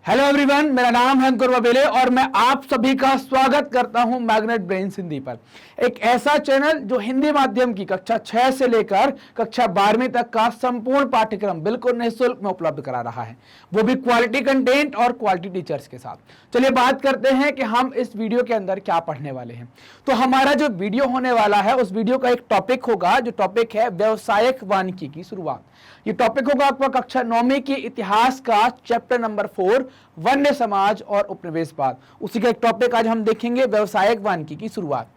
Hello everyone, मेरा नाम है अंकुर वबेले और मैं आप सभी का स्वागत करता हूं मैग्नेट ब्रेन्स हिंदी पर। एक ऐसा चैनल जो हिंदी माध्यम की कक्षा 6 से लेकर कक्षा 12वीं तक का संपूर्ण पाठ्यक्रम बिल्कुल निःशुल्क में उपलब्ध करा रहा है, वो भी क्वालिटी कंटेंट और क्वालिटी टीचर्स के साथ। चलिए बात करते हैं कि हम इस वीडियो के अंदर क्या पढ़ने वाले हैं। तो हमारा जो वीडियो होने वाला है उस वीडियो का एक टॉपिक होगा, जो टॉपिक है व्यवसायिक वानिकी की शुरुआत। ये टॉपिक होगा आपका कक्षा 9वीं की इतिहास का चैप्टर नंबर 4 वन्य समाज और उपनिवेशवाद। उसी का एक टॉपिक आज हम देखेंगे, व्यवसायिक वानिकी की शुरुआत।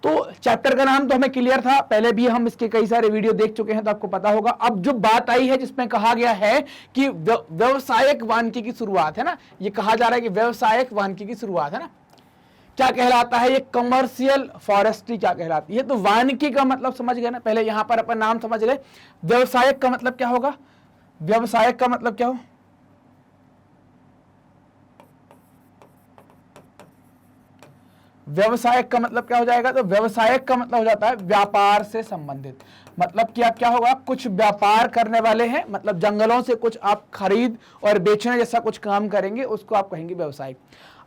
तो चैप्टर का नाम तो हमें क्लियर था, पहले भी हम इसके कई सारे वीडियो देख चुके हैं तो आपको पता होगा। अब जो बात आई है जिसमें कहा गया है कि व्यवसायिक वानिकी की शुरुआत है ना, ये कहा जा रहा है कि व्यवसायिक वानिकी की शुरुआत है ना, क्या कहलाता है ये? कमर्शियल फॉरेस्ट्री क्या कहलाती है? तो वानिकी का मतलब समझ गए ना, पहले यहां पर अपन नाम समझ ले। व्यवसायिक का मतलब क्या होगा? व्यवसायिक का मतलब क्या हो? व्यवसायिक का मतलब क्या हो जाएगा? तो व्यवसायिक का मतलब हो जाता है व्यापार से संबंधित। मतलब कि आप क्या होगा, कुछ व्यापार करने वाले हैं, मतलब जंगलों से कुछ आप खरीद और बेचने जैसा कुछ काम करेंगे, उसको आप कहेंगे व्यवसायिक।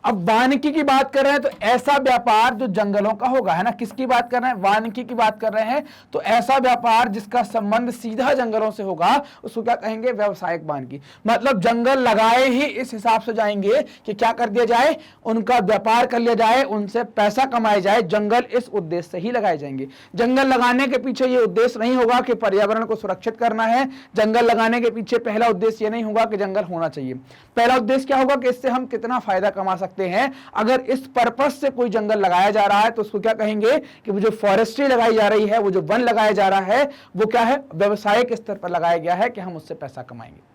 अब वानिकी की बात कर रहे हैं तो ऐसा व्यापार जो जंगलों का होगा, है ना। किसकी बात कर रहे हैं? वानिकी की बात कर रहे हैं। तो ऐसा व्यापार जिसका संबंध सीधा जंगलों से होगा उसको क्या कहेंगे? व्यवसायिक वानिकी। मतलब जंगल लगाए ही इस हिसाब से जाएंगे कि क्या कर दिया जाए, उनका व्यापार कर लिया जाए, उनसे पैसा कमाया जाए। जंगल इस उद्देश्य से ही लगाए जाएंगे। जंगल लगाने के पीछे ये उद्देश्य नहीं होगा कि पर्यावरण को सुरक्षित करना है। जंगल लगाने के पीछे पहला उद्देश्य ये नहीं होगा कि जंगल होना चाहिए। पहला उद्देश्य क्या होगा कि इससे हम कितना फायदा कमा सकते हैं। अगर इस पर्पस से कोई जंगल लगाया जा रहा है तो उसको क्या कहेंगे कि वो जो फॉरेस्ट्री लगाई जा रही है, वो जो वन लगाया जा रहा है, वो क्या है? व्यवसायिक स्तर पर लगाया गया है कि हम उससे पैसा कमाएंगे।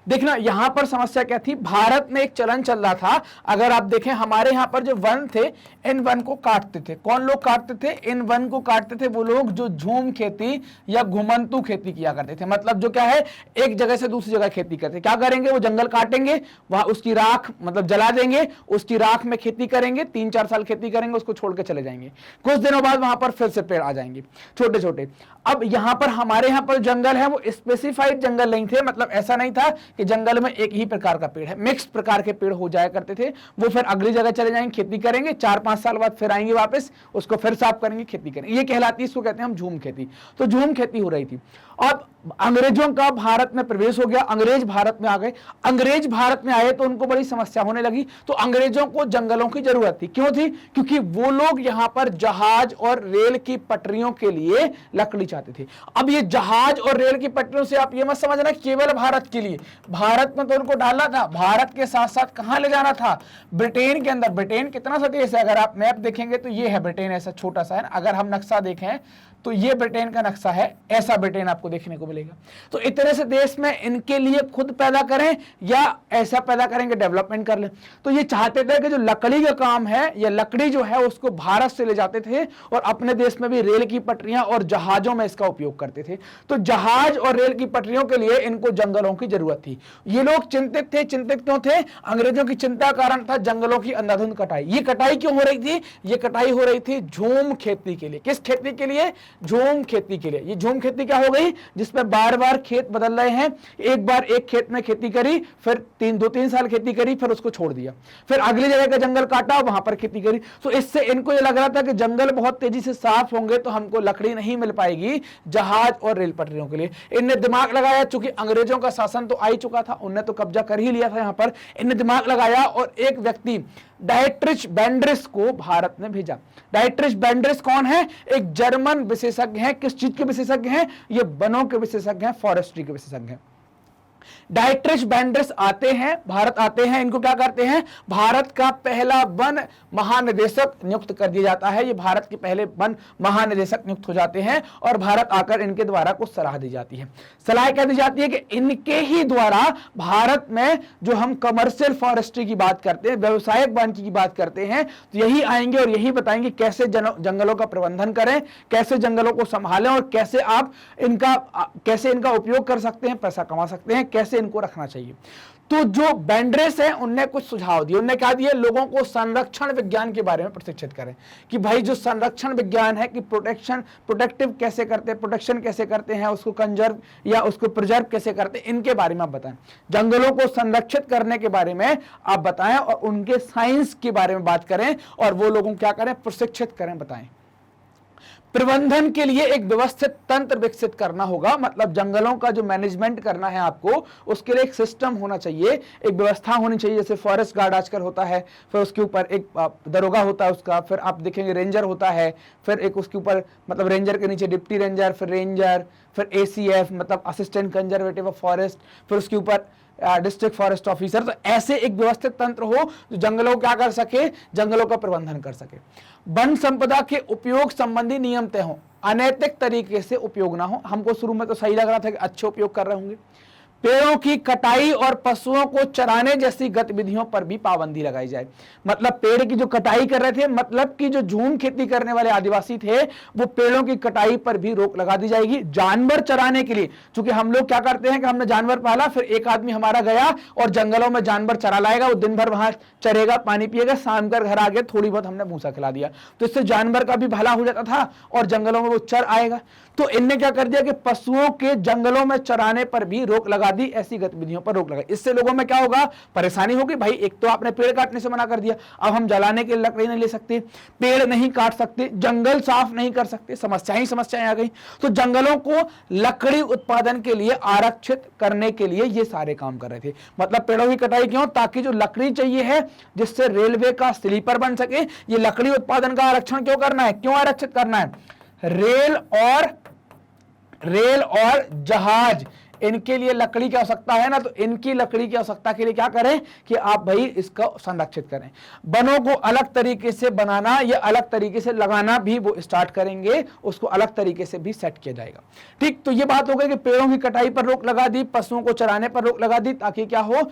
देखना यहां पर समस्या क्या थी, भारत में एक चलन चल रहा था। अगर आप देखें हमारे यहां पर जो वन थे, इन वन को काटते थे। कौन लोग काटते थे? इन वन को काटते थे वो लोग जो झूम खेती या घुमंतू खेती किया करते थे। मतलब जो क्या है, एक जगह से दूसरी जगह खेती करते। क्या करेंगे? वो जंगल काटेंगे, वहां उसकी राख मतलब जला देंगे, उसकी राख में खेती करेंगे, 3-4 साल खेती करेंगे, उसको छोड़ के चले जाएंगे। कुछ दिनों बाद वहां पर फिर से पेड़ आ जाएंगे छोटे छोटे। अब यहां पर हमारे यहां पर जंगल है वो स्पेसिफाइड जंगल नहीं थे। मतलब ऐसा नहीं था कि जंगल में एक ही प्रकार का पेड़ है, मिक्स प्रकार के पेड़ हो जाया करते थे। वो फिर अगली जगह चले जाएंगे, खेती करेंगे, 4-5 साल बाद फिर आएंगे वापस, उसको फिर साफ करेंगे, खेती करेंगे। ये कहलाती है, इसको कहते हैं हम झूम खेती। तो झूम खेती हो रही थी। अब अंग्रेजों का भारत में प्रवेश हो गया, अंग्रेज भारत में आ गए। अंग्रेज भारत में आए तो उनको बड़ी समस्या होने लगी। तो अंग्रेजों को जंगलों की जरूरत थी। क्यों थी? क्योंकि वो लोग यहां पर जहाज और रेल की पटरियों के लिए लकड़ी चाहते थे। अब ये जहाज और रेल की पटरियों से आप ये मत समझना केवल भारत के लिए। भारत में तो उनको डालना था, भारत के साथ साथ कहां ले जाना था? ब्रिटेन के अंदर। ब्रिटेन कितना सा देश है? अगर आप मैप देखेंगे तो ये है ब्रिटेन, ऐसा छोटा सा है। अगर हम नक्शा देखें तो ये ब्रिटेन का नक्शा है, ऐसा ब्रिटेन आपको देखने को मिलेगा। तो इतने से देश में इनके लिए खुद पैदा करें या ऐसा पैदा करेंगे डेवलपमेंट कर लें। तो ये चाहते थे कि जो लकड़ी का काम है, ये लकड़ी जो है उसको भारत से ले जाते थे और अपने देश में भी रेल की पटरियां और जहाजों में इसका उपयोग करते थे। तो जहाज और रेल की पटरियों के लिए इनको जंगलों की जरूरत थी। ये लोग चिंतित थे। चिंतित क्यों थे? अंग्रेजों की चिंता कारण था जंगलों की अंधाधुंध कटाई। ये कटाई क्यों हो रही थी? ये कटाई हो रही थी झूम खेती के लिए। किस खेती के लिए? झूम खेती के लिए। ये झूम खेती क्या हो गई? जिसमें बार बार खेत बदल रहे हैं। एक बार एक खेत में खेती करी, फिर 2-3 साल खेती करी, फिर उसको छोड़ दिया, फिर अगली जगह का जंगल काटा, वहां पर खेती करी। तो इससे इनको ये लग रहा था कि जंगल बहुत तेजी से साफ होंगे तो हमको लकड़ी नहीं मिल पाएगी जहाज और रेल पटरियों के लिए। इनने दिमाग लगाया, चूंकि अंग्रेजों का शासन तो आ ही चुका था, उनने तो कब्जा कर ही लिया था यहां पर। इनने दिमाग लगाया और एक व्यक्ति डायट्रिच बेंड्रिस को भारत में भेजा। डायट्रिच बेंड्रिस कौन है? एक जर्मन विशेषज्ञ है। किस चीज के विशेषज्ञ हैं? ये वनों के विशेषज्ञ हैं, फॉरेस्ट्री के विशेषज्ञ हैं। डायट्रिच बेंड्रिस आते हैं, भारत आते हैं। इनको क्या करते हैं? भारत का पहला वन महानिदेशक नियुक्त कर दिया जाता है। ये भारत के पहले वन महानिदेशक नियुक्त हो जाते हैं और भारत आकर इनके द्वारा कुछ सलाह दी जाती है। सलाह क्या दी जाती है कि इनके ही द्वारा भारत में जो हम कमर्शियल फॉरेस्ट्री की बात करते हैं, व्यवसायिक वानिकी की बात करते हैं, तो यही आएंगे और यही बताएंगे कैसे जंगलों का प्रबंधन करें, कैसे जंगलों को संभालें और कैसे आप इनका उपयोग कर सकते हैं, पैसा कमा सकते हैं, कैसे इनको रखना चाहिए। तो जो बेंड्रेस है उनने कुछ सुझाव दिए, उनने क्या दिए, लोगों को संरक्षण विज्ञान के बारे में प्रशिक्षित करें कि भाई जो संरक्षण विज्ञान है कि प्रोटेक्टिव कैसे करते हैं, प्रोटेक्शन कैसे करते हैं, उसको कंजर्व या उसको प्रिजर्व कैसे करते हैं, इनके बारे में आप बताएं। जंगलों को संरक्षित करने के बारे में आप बताएं और उनके साइंस के बारे में बात करें और वो लोगों को क्या करें, प्रशिक्षित करें, बताएं। प्रबंधन के लिए एक व्यवस्थित तंत्र विकसित करना होगा, मतलब जंगलों का जो मैनेजमेंट करना है आपको, उसके लिए एक सिस्टम होना चाहिए, एक व्यवस्था होनी चाहिए। जैसे फॉरेस्ट गार्ड आजकल होता है, फिर उसके ऊपर एक दरोगा होता है उसका, फिर आप देखेंगे रेंजर होता है, फिर एक उसके ऊपर मतलब रेंजर के नीचे डिप्टी रेंजर, फिर रेंजर, फिर ACF मतलब असिस्टेंट कंजर्वेटिव ऑफ फॉरेस्ट, फिर उसके ऊपर डिस्ट्रिक्ट फॉरेस्ट ऑफिसर। तो ऐसे एक व्यवस्थित तंत्र हो जो जंगलों को क्या कर सके, जंगलों का प्रबंधन कर सके। वन संपदा के उपयोग संबंधी नियम तय हो, अनैतिक तरीके से उपयोग ना हो। हमको शुरू में तो सही लग रहा था कि अच्छे उपयोग कर रहे होंगे। पेड़ों की कटाई और पशुओं को चराने जैसी गतिविधियों पर भी पाबंदी लगाई जाए, मतलब पेड़ की जो कटाई कर रहे थे, मतलब कि जो झूम खेती करने वाले आदिवासी थे, वो पेड़ों की कटाई पर भी रोक लगा दी जाएगी। जानवर चराने के लिए, क्योंकि हम लोग क्या करते हैं कि हमने जानवर पाला, फिर एक आदमी हमारा गया और जंगलों में जानवर चरा लाएगा, वो दिन भर वहां चरेगा, पानी पिएगा, शाम कर घर आ गया, थोड़ी बहुत हमने भूसा खिला दिया, तो इससे जानवर का भी भला हो जाता था और जंगलों में वो चर आएगा। तो इनने क्या कर दिया कि पशुओं के जंगलों में चराने पर भी रोक लगा दी, ऐसी गतिविधियों पर रोक लगाई। इससे लोगों में क्या होगा, परेशानी होगी। भाई एक तो आपने पेड़ काटने से मना कर दिया, अब हम जलाने के लिए लकड़ी नहीं ले सकते, पेड़ नहीं काट सकते, जंगल साफ नहीं कर सकते, समस्याएं आ गई। तो जंगलों को लकड़ी उत्पादन के लिए आरक्षित करने के लिए ये सारे काम कर रहे थे। मतलब पेड़ों की कटाई क्यों, ताकि जो लकड़ी चाहिए है जिससे रेलवे का स्लीपर बन सके, ये लकड़ी उत्पादन का आरक्षण क्यों करना है, क्यों आरक्षित करना है, रेल और जहाज, इनके लिए लकड़ी की आवश्यकता है ना, तो इनकी लकड़ी की आवश्यकता के लिए क्या करें कि आप भाई इसका संरक्षित करें। वनों को अलग तरीके से बनाना या अलग तरीके से लगाना भी वो स्टार्ट करेंगे, उसको अलग तरीके से भी सेट किया जाएगा। ठीक, तो ये बात हो गई कि पेड़ों की कटाई पर रोक लगा दी, पशुओं को चराने पर रोक लगा दी, ताकि क्या हो,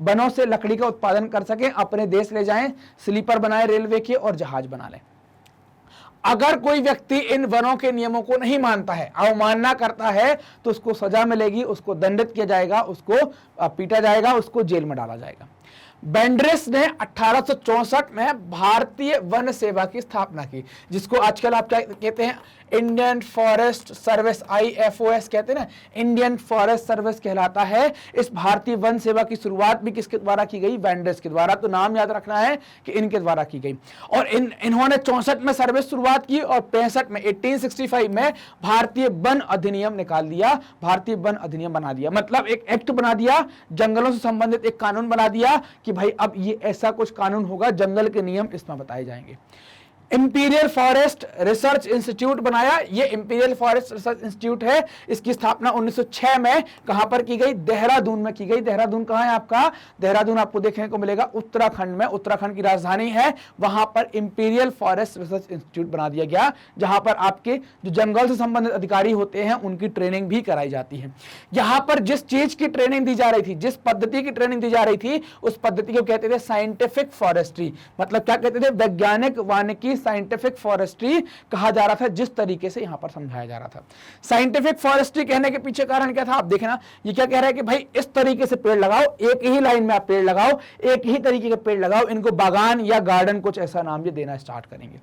वनों से लकड़ी का उत्पादन कर सके, अपने देश ले जाएं, स्लीपर बनाए रेलवे के और जहाज बना लें। अगर कोई व्यक्ति इन वनों के नियमों को नहीं मानता है, अवमानना करता है, तो उसको सजा मिलेगी, उसको दंडित किया जाएगा, उसको पीटा जाएगा, उसको जेल में डाला जाएगा। बेंड्रेस ने 1864 में भारतीय वन सेवा की स्थापना की, जिसको आजकल आप क्या कहते हैं, इंडियन फॉरेस्ट सर्विस, IFOS कहते हैं ना, इंडियन फॉरेस्ट सर्विस कहलाता है। इस भारतीय वन सेवा की शुरुआत भी किसके द्वारा की गई, बेंड्रेस के द्वारा। तो नाम याद रखना है कि इनके द्वारा की गई। और इन्होंने 64 में सर्विस शुरुआत की और 65 में 1865 में भारतीय वन अधिनियम निकाल दिया, भारतीय वन अधिनियम बना दिया, मतलब एक एक्ट बना दिया, जंगलों से संबंधित एक कानून बना दिया कि भाई अब ये ऐसा कुछ कानून होगा, जंगल के नियम इसमें बताए जाएंगे। इंपीरियल फॉरेस्ट रिसर्च इंस्टीट्यूट बनाया, ये इंपीरियल फॉरेस्ट रिसर्च इंस्टीट्यूट है, इसकी स्थापना 1906 में कहां पर की गई, देहरादून में की गई। देहरादून कहां है आपका, देहरादून आपको देखने को मिलेगा उत्तराखंड में, उत्तराखंड की राजधानी है, वहां पर इंपीरियल फॉरेस्ट रिसर्च इंस्टीट्यूट बना दिया गया, जहां पर आपके जो जंगल से संबंधित अधिकारी होते हैं उनकी ट्रेनिंग भी कराई जाती है। यहां पर जिस चीज की ट्रेनिंग दी जा रही थी, जिस पद्धति की ट्रेनिंग दी जा रही थी, उस पद्धति को कहते थे साइंटिफिक फॉरेस्ट्री, मतलब क्या कहते थे, वैज्ञानिक वानिकी, साइंटिफिक फॉरेस्ट्री कहा जा रहा था, जिस तरीके से यहां पर समझाया जा रहा था। साइंटिफिक फॉरेस्ट्री कहने के पीछे कारण क्या था, आप देखना, ये क्या कह रहा है कि भाई इस तरीके से पेड़ लगाओ, एक ही लाइन में आप पेड़ लगाओ, एक ही तरीके के पेड़ लगाओ, इनको बागान या गार्डन कुछ ऐसा नाम ये देना स्टार्ट करेंगे।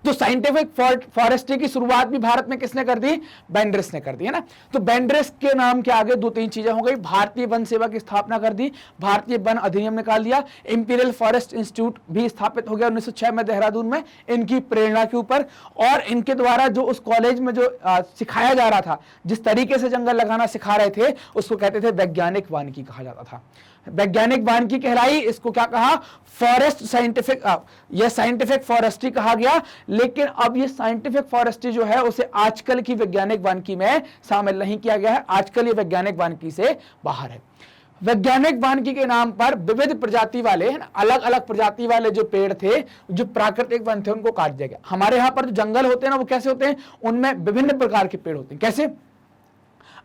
तो साइंटिफिक फॉरेस्ट्री की शुरुआत भी भारत में किसने कर दी, बेंड्रेस ने कर दी, है ना। तो बेंड्रेस के नाम के आगे दो तीन चीजें हो गई, भारतीय वन सेवा की स्थापना कर दी, भारतीय वन अधिनियम निकाल दिया, इंपीरियल फॉरेस्ट इंस्टीट्यूट भी स्थापित हो गया 1906 में देहरादून में, इनकी प्रेरणा के ऊपर। और इनके द्वारा जो उस कॉलेज में जो सिखाया जा रहा था, जिस तरीके से जंगल लगाना सिखा रहे थे, उसको कहते थे वैज्ञानिक वानिकी कहा जाता था। वैज्ञानिक वानिकी कहलाई, इसको क्या कहा, फॉरेस्ट साइंटिफिक, यह साइंटिफिक फॉरेस्ट्री कहा गया। लेकिन अब ये साइंटिफिक फॉरेस्ट्री जो है उसे आजकल की वैज्ञानिक वानिकी में शामिल नहीं किया गया है, आजकल ये वैज्ञानिक वानिकी से बाहर है। वैज्ञानिक वानिकी के नाम पर विविध प्रजाति वाले, अलग अलग प्रजाति वाले जो पेड़ थे, जो प्राकृतिक वन थे, उनको काट दिया गया। हमारे यहां पर जो जंगल होते हैं ना, वो कैसे होते हैं, उनमें विभिन्न प्रकार के पेड़ होते हैं। कैसे,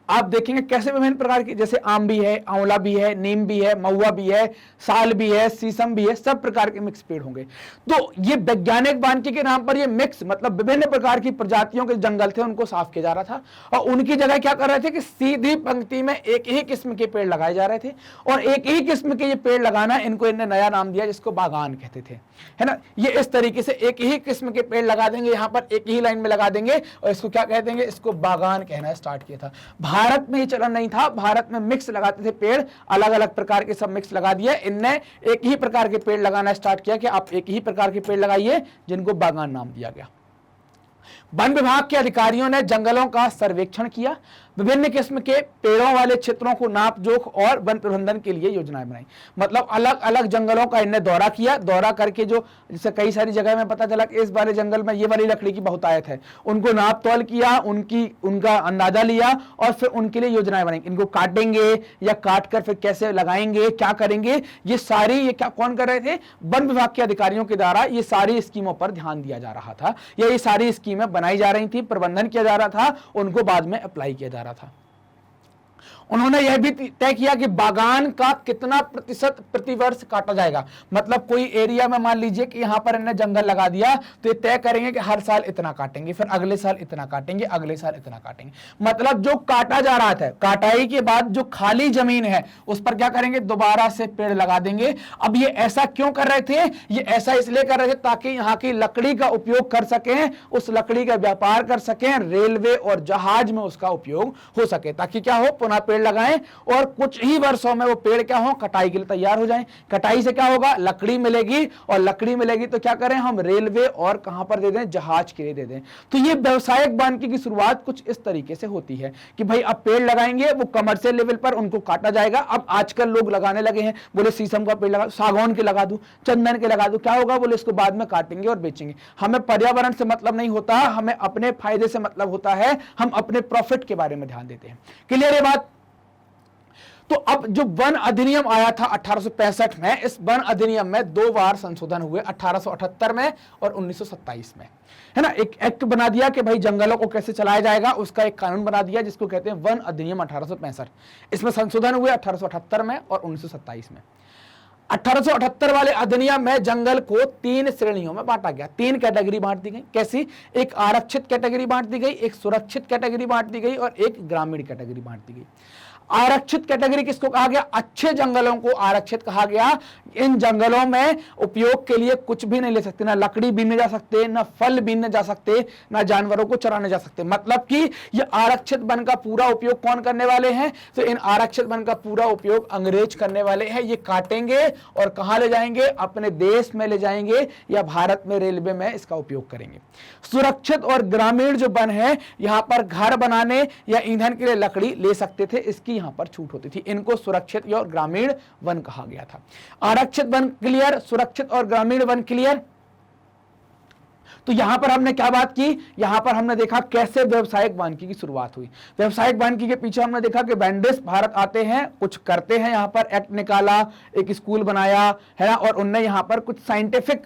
आप देखेंगे कैसे विभिन्न प्रकार की, जैसे आम भी है, आंवला भी है, नीम भी है, महुआ भी है, साल भी है, शीशम भी है, सब प्रकार के मिक्स पेड़ होंगे। तो ये वैज्ञानिक वानिकी के नाम पर ये मिक्स मतलब विभिन्न प्रकार की प्रजातियों के जंगल थे, उनको साफ किया जा रहा था और उनकी जगह क्या कर रहे थे कि सीधी पंक्ति में एक ही किस्म के पेड़ लगाए जा रहे थे और एक ही किस्म के ये पेड़ लगाना, इनको इन्होंने नया नाम दिया जिसको बागान कहते थे, है ना। ये इस तरीके से एक ही किस्म के पेड़ लगा देंगे, यहां पर एक ही लाइन में लगा देंगे और इसको क्या कह देंगे, इसको बागान कहना स्टार्ट किया था। भारत में ये चलन नहीं था, भारत में मिक्स लगाते थे पेड़, अलग अलग प्रकार के सब मिक्स लगा दिया। इनने एक ही प्रकार के पेड़ लगाना स्टार्ट किया कि आप एक ही प्रकार के पेड़ लगाइए, जिनको बागान नाम दिया गया। वन विभाग के अधिकारियों ने जंगलों का सर्वेक्षण किया, विभिन्न किस्म के पेड़ों वाले क्षेत्रों को नाप जोख और वन प्रबंधन के लिए योजनाएं बनाई। मतलब अलग अलग जंगलों का इनने दौरा किया, दौरा करके जो जैसे कई सारी जगह में पता चला कि इस वाले जंगल में ये वाली लकड़ी की बहुतायत है, उनको नाप तौल किया, उनका अंदाजा लिया और फिर उनके लिए योजनाएं बनाई। इनको काटेंगे या काट कर फिर कैसे लगाएंगे, क्या करेंगे, ये सारी ये क्या कौन कर रहे थे, वन विभाग के अधिकारियों के द्वारा ये सारी स्कीमों पर ध्यान दिया जा रहा था, या ये सारी स्कीमें बनाई जा रही थी, प्रबंधन किया जा रहा था, उनको बाद में अप्लाई किया जा रहा था। उन्होंने यह भी तय किया कि बागान का कितना प्रतिशत प्रतिवर्ष काटा जाएगा। मतलब कोई एरिया में मान लीजिए कि यहां पर इन्हें जंगल लगा दिया, तो ये तय करेंगे कि हर साल इतना काटेंगे, फिर अगले साल इतना काटेंगे, अगले साल इतना काटेंगे। मतलब जो काटा जा रहा था, काटाई के बाद जो खाली जमीन है उस पर क्या करेंगे, दोबारा से पेड़ लगा देंगे। अब ये ऐसा क्यों कर रहे थे, ये ऐसा इसलिए कर रहे थे ताकि यहाँ की लकड़ी का उपयोग कर सकें, उस लकड़ी का व्यापार कर सकें, रेलवे और जहाज में उसका उपयोग हो सके, ताकि क्या हो, पुनः पेड़ लगाएं और कुछ ही वर्षों में वो पेड़ क्या हो, कटाई के लिए तैयार हो जाएं। कटाई से क्या होगा, लकड़ी मिलेगी और लकड़ी मिलेगी तो क्या करें हम, रेलवे और कहां पर दे दें, जहाज के लिए दे दें। तो ये व्यवसायिक वानिकी की शुरुआत कुछ इस तरीके से होती है कि भाई अब पेड़ लगाएंगे, वो कमर्शियल लेवल पर उनको काटा जाएगा। अब आजकल लोग लगाने लगे हैं, बोले शीशम का पेड़ लगा, सागौन के लगा दूं, चंदन के लगा दूं, क्या होगा, बोले इसको बाद में काटेंगे और बेचेंगे। हमें पर्यावरण से मतलब नहीं होता, हमें अपने फायदे से मतलब होता है, हम अपने प्रॉफिट के बारे में ध्यान देते हैं। क्लियर है बात। तो अब जो वन अधिनियम आया था 1865 में, इस वन अधिनियम में 2 बार संशोधन हुए, 1878 में और 1927 में, है ना। एक एक्ट बना दिया कि भाई जंगलों को कैसे चलाया जाएगा, उसका एक कानून बना दिया जिसको कहते हैं वन अधिनियम 1865। इसमें संशोधन हुए 1878 में और 1927 में। 1878 वाले अधिनियम में जंगल को 3 श्रेणियों में बांटा गया, 3 कैटेगरी बांट दी गई। कैसी, एक आरक्षित कैटेगरी बांट दी गई, एक सुरक्षित कैटेगरी बांट दी गई और एक ग्रामीण कैटेगरी बांट दी गई। आरक्षित कैटेगरी किसको कहा गया, अच्छे जंगलों को आरक्षित कहा गया। इन जंगलों में उपयोग के लिए कुछ भी नहीं ले सकते, ना लकड़ी बीनने जा सकते, ना फल बीनने जा सकते, ना जानवरों को चराने जा सकते। मतलब कि ये आरक्षित वन का पूरा उपयोग कौन करने वाले हैं, तो इन आरक्षित वन का पूरा उपयोग अंग्रेज करने वाले हैं। ये काटेंगे और कहां ले जाएंगे, अपने देश में ले जाएंगे या भारत में रेलवे में इसका उपयोग करेंगे। सुरक्षित और ग्रामीण जो वन है, यहां पर घर बनाने या ईंधन के लिए लकड़ी ले सकते थे, इसकी यहां पर छूट होती थी। इनको सुरक्षित और ग्रामीण वन कहा गया था। आरक्षित वन क्लियर, सुरक्षित और ग्रामीण वन क्लियर। तो यहां पर हमने क्या बात की, यहां पर हमने देखा कैसे व्यवसायिक वानिकी की शुरुआत हुई। व्यवसायिक वानिकी के पीछे हमने देखा कि वेंडिस भारत आते हैं, कुछ करते हैं, यहां पर एक्ट निकाला, एक स्कूल बनाया है ना, और उनने यहां पर कुछ साइंटिफिक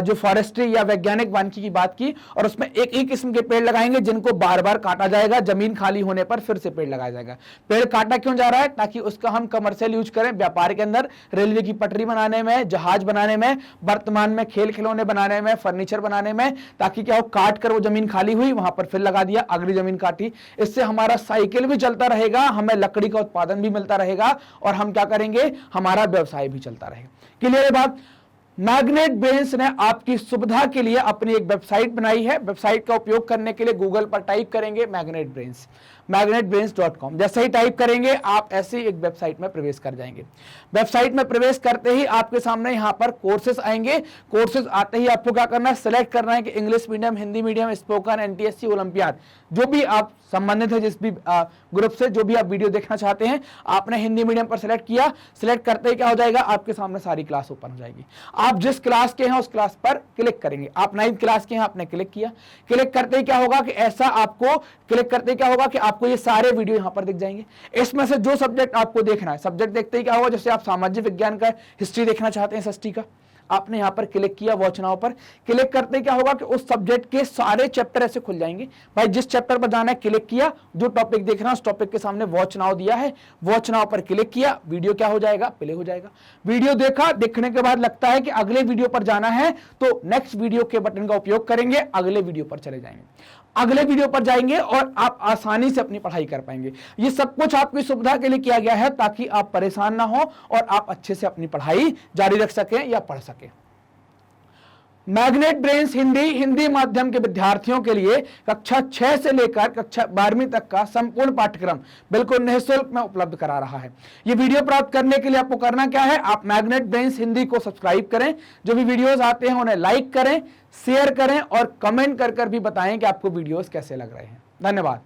जो फॉरेस्ट्री या वैज्ञानिक वानिकी की बात की, और उसमें एक ही किस्म के पेड़ लगाएंगे जिनको बार बार काटा जाएगा, जमीन खाली होने पर फिर से पेड़ लगाया जाएगा। पेड़ काटा क्यों जा रहा है, ताकि उसका हम कमर्शियल यूज करें, व्यापार के अंदर, रेलवे की पटरी बनाने में, जहाज बनाने में, वर्तमान में खेल खिलौने बनाने में, फर्नीचर बनाने में, ताकि क्या हो, काट कर वो जमीन खाली हुई, वहां पर फिर लगा दिया, अगली जमीन काटी। इससे हमारा साइकिल भी चलता रहेगा, हमें लकड़ी का उत्पादन भी मिलता रहेगा और हम क्या करेंगे, हमारा व्यवसाय भी चलता रहेगा। क्लियर है बात। मैग्नेट ब्रेन्स ने आपकी सुविधा के लिए अपनी एक वेबसाइट बनाई है। वेबसाइट का उपयोग करने के लिए गूगल पर टाइप करेंगे मैग्नेट ब्रेन्स, magnetbrains.com। जैसे ही टाइप करेंगे आप ऐसी एक वेबसाइट में प्रवेश कर जाएंगे। वेबसाइट में प्रवेश करते ही आपके सामने यहाँ पर कोर्सेज आएंगे। कोर्सेज आते ही आपको क्या करना है, सिलेक्ट करना है कि English medium, Hindi medium, spoken, NTSC, olympiad, जो भी आप संबंधित है, जिस भी ग्रुप से जो भी आप वीडियो देखना चाहते हैं, आपने हिंदी मीडियम पर सिलेक्ट किया। सिलेक्ट करते ही क्या हो जाएगा, आपके सामने सारी क्लास ओपन हो जाएगी। आप जिस क्लास के हैं उस क्लास पर क्लिक करेंगे। आप 9th क्लास के हैं, आपने क्लिक किया। क्लिक करते ही क्या होगा कि ऐसा आपको क्लिक करते ही क्या होगा कि आपको ये सारे वीडियो यहां पर दिख जाएंगे। इसमें से जो सब्जेक्ट आपको देखना है, सब्जेक्ट देखते ही क्या होगा, जैसे आप सामाजिक विज्ञान का हिस्ट्री देखना चाहते हैं, षष्ठी का, आपने यहाँ पर क्लिक किया, वॉच नाउ पर क्लिक करते क्या होगा कि उस सब्जेक्ट के सारे चैप्टर ऐसे खुल जाएंगे। भाई जिस चैप्टर पर जाना है क्लिक किया, जो टॉपिक देख रहा है उस टॉपिक के सामने वॉच नाउ दिया है, वॉच नाउ पर क्लिक किया, वीडियो क्या हो जाएगा, प्ले हो जाएगा। वीडियो देखा, देखने के बाद लगता है कि अगले वीडियो पर जाना है तो नेक्स्ट वीडियो के बटन का उपयोग करेंगे, अगले वीडियो पर चले जाएंगे, अगले वीडियो पर जाएंगे और आप आसानी से अपनी पढ़ाई कर पाएंगे। ये सब कुछ आपकी सुविधा के लिए किया गया है ताकि आप परेशान ना हो और आप अच्छे से अपनी पढ़ाई जारी रख सकें या पढ़ सकें। मैग्नेट ब्रेन्स हिंदी माध्यम के विद्यार्थियों के लिए कक्षा 6 से लेकर कक्षा 12वीं तक का संपूर्ण पाठ्यक्रम बिल्कुल निःशुल्क में उपलब्ध करा रहा है। ये वीडियो प्राप्त करने के लिए आपको करना क्या है, आप मैग्नेट ब्रेन्स हिंदी को सब्सक्राइब करें, जो भी वीडियोस आते हैं उन्हें लाइक करें, शेयर करें और कमेंट कर भी बताएं कि आपको वीडियोस कैसे लग रहे हैं। धन्यवाद।